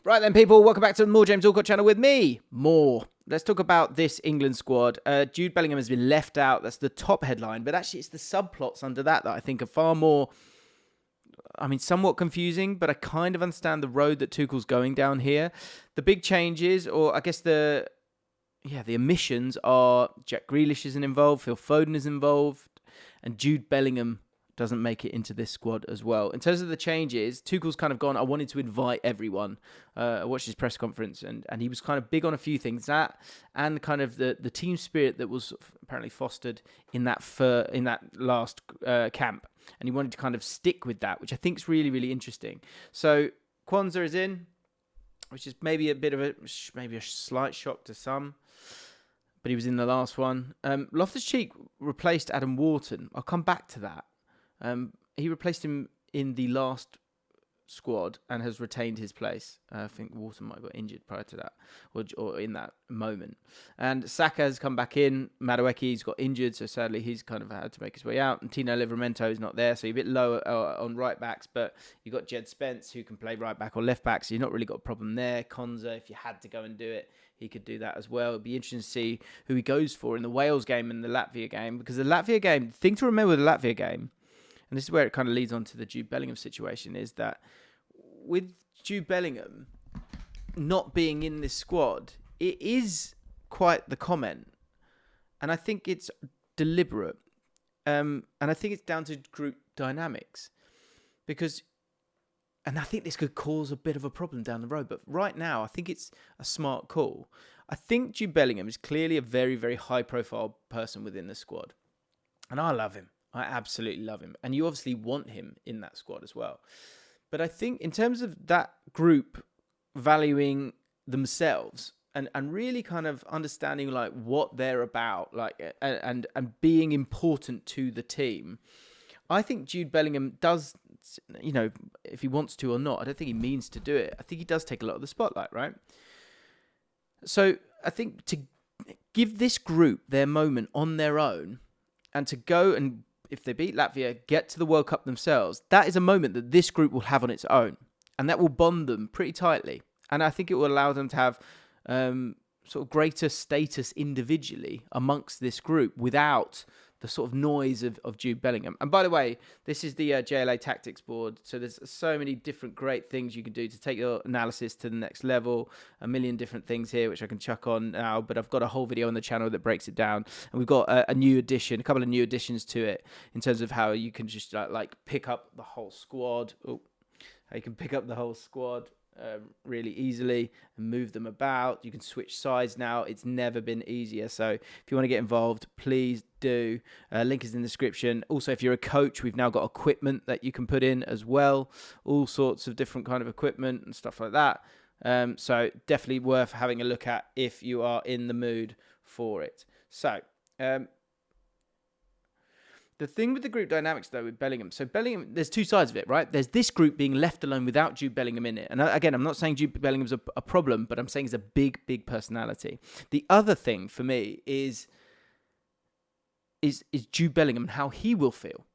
Right then, people, welcome back to the More James Allcott channel with me, More. Let's talk about this England squad. Jude Bellingham has been left out. That's the top headline, but actually it's the subplots under that I think are far more, somewhat confusing, but I kind of understand the road that Tuchel's going down here. The big changes, or I guess the omissions are Jack Grealish isn't involved, Phil Foden is involved, and Jude Bellingham doesn't make it into this squad as well. In terms of the changes, Tuchel's kind of gone, I wanted to invite everyone. I watched his press conference and he was kind of big on a few things. That and kind of the team spirit that was apparently fostered in that last camp. And he wanted to kind of stick with that, which I think is really, really interesting. So Kwanzaa is in, which is maybe a slight shock to some. But he was in the last one. Loftus-Cheek replaced Adam Wharton. I'll come back to that. He replaced him in the last squad and has retained his place. I think Wharton might have got injured prior to that, or in that moment. And Saka has come back in. Madueke's got injured, so sadly he's kind of had to make his way out. And Tino Livramento is not there, so you're a bit low on right backs. But you've got Jed Spence, who can play right back or left back, so you've not really got a problem there. Konza, if you had to go and do it, he could do that as well. It'd be interesting to see who he goes for in the Wales game and the Latvia game, because the Latvia game, the thing to remember with the Latvia game, and this is where it kind of leads on to the Jude Bellingham situation, is that with Jude Bellingham not being in this squad, it is quite the comment. And I think it's deliberate. And I think it's down to group dynamics. And I think this could cause a bit of a problem down the road. But right now, I think it's a smart call. I think Jude Bellingham is clearly a very, very high-profile person within the squad. And I love him. I absolutely love him. And you obviously want him in that squad as well. But I think in terms of that group valuing themselves and really kind of understanding like what they're about, like and being important to the team, I think Jude Bellingham does, if he wants to or not, I don't think he means to do it. I think he does take a lot of the spotlight, right? So I think to give this group their moment on their own and to go and, if they beat Latvia, get to the World Cup themselves, that is a moment that this group will have on its own. And that will bond them pretty tightly. And I think it will allow them to have sort of greater status individually amongst this group without the sort of noise of Jude Bellingham. And by the way, this is the JLA Tactics board. So there's so many different great things you can do to take your analysis to the next level. A million different things here, which I can chuck on now. But I've got a whole video on the channel that breaks it down. And we've got a couple of new additions to it in terms of how you can just like pick up the whole squad. How you can pick up the whole squad really easily and move them about. You can switch sides now. It's never been easier. So if you want to get involved, please do. Link is in the description. Also, if you're a coach, we've now got equipment that you can put in as well. All sorts of different kind of equipment and stuff like that. So definitely worth having a look at if you are in the mood for it. So the thing with the group dynamics, though, with Bellingham, so Bellingham, there's two sides of it, right? There's this group being left alone without Jude Bellingham in it. And again, I'm not saying Jude Bellingham's a problem, but I'm saying he's a big, big personality. The other thing for me is Jude Bellingham and how he will feel.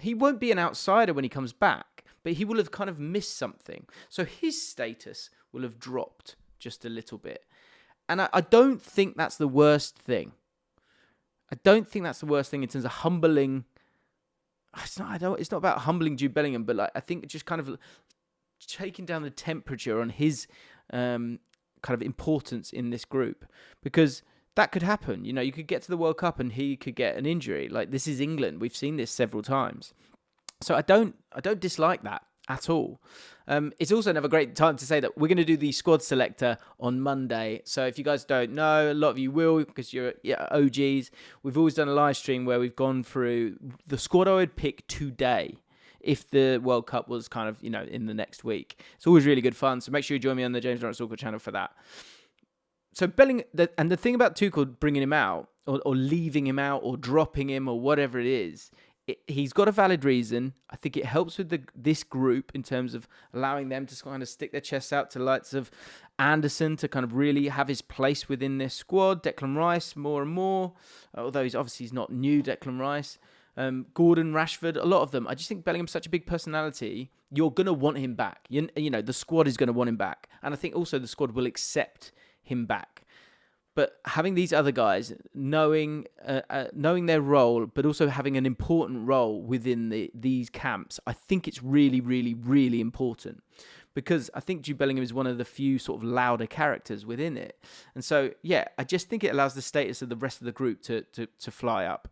He won't be an outsider when he comes back, but he will have kind of missed something. So his status will have dropped just a little bit. And I don't think that's the worst thing. I don't think that's the worst thing in terms of humbling. It's not about humbling Jude Bellingham, but I think just kind of taking down the temperature on his kind of importance in this group, because that could happen. You could get to the World Cup and he could get an injury. Like, this is England. We've seen this several times. So I don't dislike that at all. It's also another great time to say that we're going to do the squad selector on Monday. So if you guys don't know, a lot of you will, because you're OGs. We've always done a live stream where we've gone through the squad I would pick today if the World Cup was kind of, in the next week. It's always really good fun. So make sure you join me on the James Lawrence Allcott channel for that. So the thing about Tuchel bringing him out or leaving him out or dropping him or whatever it is, he's got a valid reason. I think it helps with this group in terms of allowing them to kind of stick their chests out to the likes of Anderson to kind of really have his place within this squad. Declan Rice more and more, although he's not new, Declan Rice. Gordon, Rashford, a lot of them. I just think Bellingham's such a big personality. You're going to want him back. You know, the squad is going to want him back. And I think also the squad will accept him back. But having these other guys, knowing their role, but also having an important role within these camps, I think it's really, really, really important. Because I think Jude Bellingham is one of the few sort of louder characters within it. And so, yeah, I just think it allows the status of the rest of the group to fly up.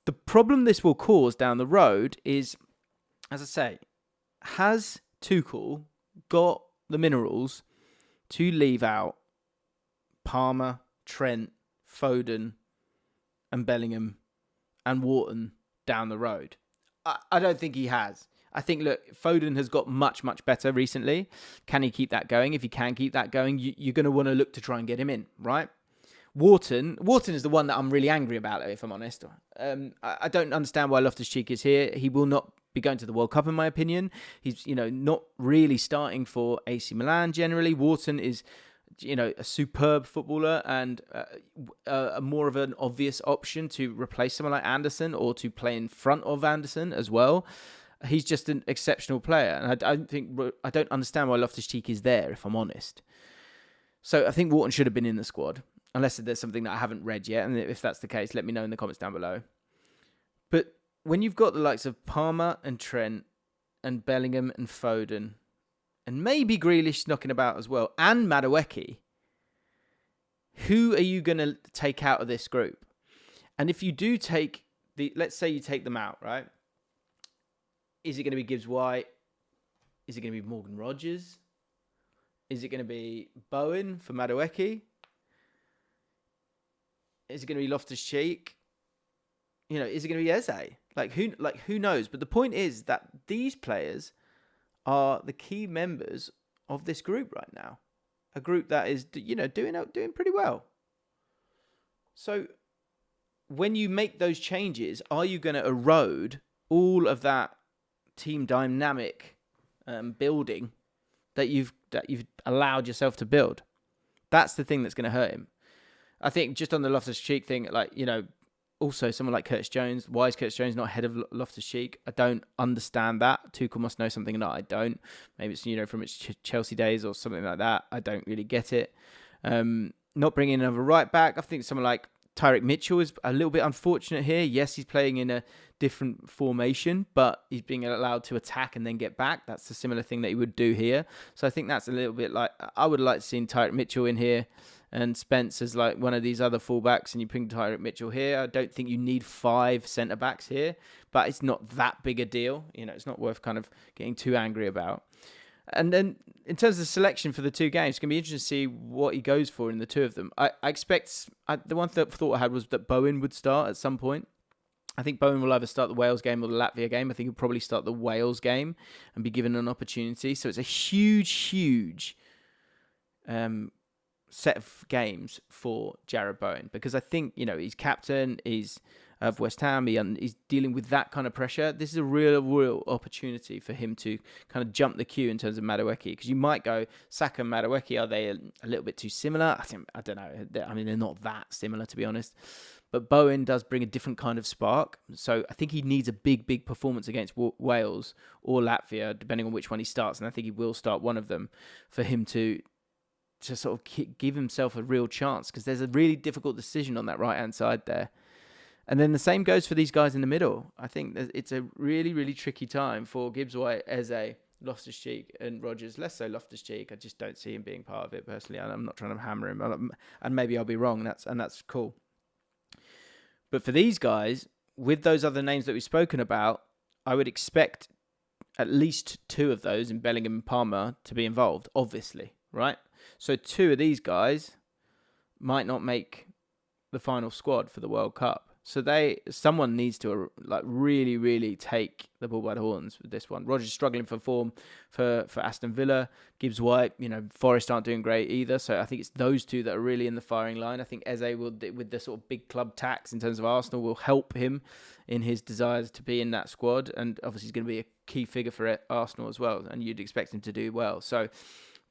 The problem this will cause down the road is, as I say, has Tuchel got the minerals to leave out Palmer, Trent, Foden, and Bellingham and Wharton down the road? I don't think he has. I think, look, Foden has got much, much better recently. Can he keep that going? If he can keep that going, you're going to want to look to try and get him in, right? Wharton is the one that I'm really angry about, if I'm honest. I don't understand why Loftus-Cheek is here. He will not be going to the World Cup, in my opinion. He's, not really starting for AC Milan generally. Wharton is, a superb footballer and more of an obvious option to replace someone like Anderson or to play in front of Anderson as well. He's just an exceptional player, and I don't understand why Loftus-Cheek is there, if I'm honest. So I think Wharton should have been in the squad, unless there's something that I haven't read yet, and if that's the case, let me know in the comments down below. But when you've got the likes of Palmer and Trent and Bellingham and Foden, and maybe Grealish knocking about as well, and Madueke, who are you going to take out of this group? And if you do let's say you take them out, right? Is it going to be Gibbs White? Is it going to be Morgan Rogers? Is it going to be Bowen for Madueke? Is it going to be Loftus-Cheek? Is it going to be Eze? Who knows? But the point is that these players are the key members of this group right now. A group that is, doing pretty well. So when you make those changes, are you going to erode all of that team dynamic building that you've allowed yourself to build? That's the thing that's going to hurt him. I think just on the Loftus-Cheek thing, also someone like Curtis Jones. Why is Curtis Jones not ahead of Loftus-Cheek? I don't understand that. Tuchel must know something that I don't. Maybe it's, from its Chelsea days or something like that. I don't really get it. Not bringing another right back. I think someone like Tyrick Mitchell is a little bit unfortunate here. Yes, he's playing in a different formation, but he's being allowed to attack and then get back. That's a similar thing that he would do here. So I think that's a little bit I would like to see Tyrick Mitchell in here and Spence as one of these other fullbacks, and you bring Tyrick Mitchell here. I don't think you need 5 centre-backs here, but it's not that big a deal. It's not worth kind of getting too angry about. And then in terms of selection for the 2 games, it's going to be interesting to see what he goes for in the 2 of them. I expect, the one thought I had was that Bowen would start at some point. I think Bowen will either start the Wales game or the Latvia game. I think he'll probably start the Wales game and be given an opportunity. So it's a huge, huge set of games for Jarrod Bowen, because I think, he's captain, he's of West Ham, he's dealing with that kind of pressure. This is a real opportunity for him to kind of jump the queue in terms of Madueke, because you might go, Saka and Madueke, are they a little bit too similar? I don't know. They're not that similar, to be honest. But Bowen does bring a different kind of spark. So I think he needs a big performance against Wales or Latvia, depending on which one he starts. And I think he will start one of them for him to sort of give himself a real chance, because there's a really difficult decision on that right-hand side there. And then the same goes for these guys in the middle. I think it's a really, really tricky time for Gibbs White, Eze, Loftus-Cheek and Rogers. Less so Loftus-Cheek. I just don't see him being part of it personally. I'm not trying to hammer him. And maybe I'll be wrong. That's cool. But for these guys, with those other names that we've spoken about, I would expect at least 2 of those in Bellingham and Palmer to be involved, obviously, right? So 2 of these guys might not make the final squad for the World Cup. So someone needs to really, really take the bull by the horns with this one. Rogers struggling for form for Aston Villa. Gibbs White, Forest aren't doing great either. So I think it's those 2 that are really in the firing line. I think Eze will, with the sort of big club tax in terms of Arsenal, will help him in his desires to be in that squad. And obviously he's going to be a key figure for Arsenal as well. And you'd expect him to do well. So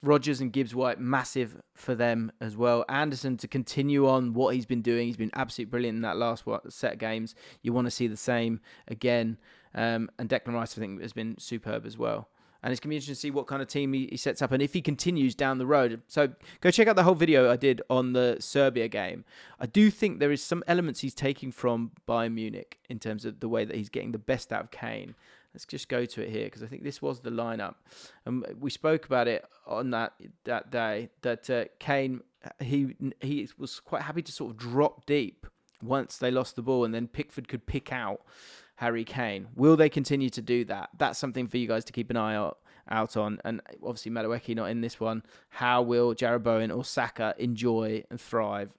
Rodgers and Gibbs-White, massive for them as well. Anderson to continue on what he's been doing. He's been absolutely brilliant in that last set of games. You want to see the same again. And Declan Rice, I think, has been superb as well. And it's going to be interesting to see what kind of team he sets up and if he continues down the road. So go check out the whole video I did on the Serbia game. I do think there is some elements he's taking from Bayern Munich in terms of the way that he's getting the best out of Kane. Let's just go to it here because I think this was the lineup. And we spoke about it on that day that Kane, he was quite happy to sort of drop deep once they lost the ball and then Pickford could pick out Harry Kane. Will they continue to do that? That's something for you guys to keep an eye out on. And obviously Madueke not in this one. How will Jarrod Bowen or Saka enjoy and thrive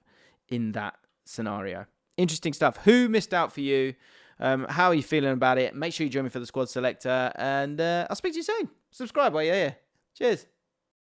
in that scenario? Interesting stuff. Who missed out for you? How are you feeling about it? Make sure you join me for the squad selector. And I'll speak to you soon. Subscribe while you're here. Cheers.